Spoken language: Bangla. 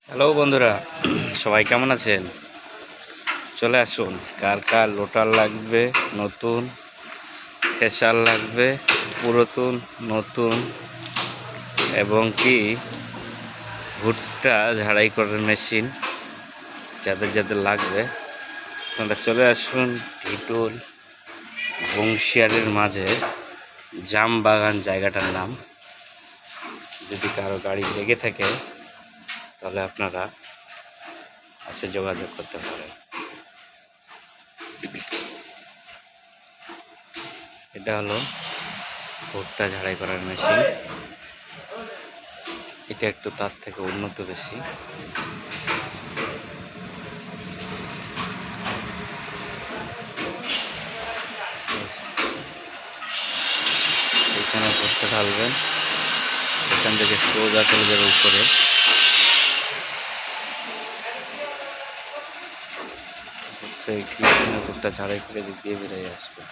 হ্যালো বন্ধুরা, সবাই কেমন আছেন? চলে আসুন। কার কার লোটার লাগবে, নতুন থ্রেশার লাগবে, পুরাতন নতুন এবং কি ভুট্টা ঝাড়াই করার মেশিন, যাদের যাদের লাগবে আপনারা চলে আসুন। ঢিটুল বংশিয়ারের মাঝে জামবাগান জায়গাটার নাম। যদি কারো গাড়ি লেগে থাকে তাহলে আপনারা এসে যোগাযোগ করতে পারেন। এটা হলো ভুট্টা ঝাড়াই করার মেশিন। এটা একটু তার থেকে উন্নত বেশি। এখানে ভুট্টা ঢালবেন, এখান থেকে সোজা চলে যাবে উপরে। ভুট্টা ঝাড়াই করে দিক দিয়ে বেরিয়ে আসবে।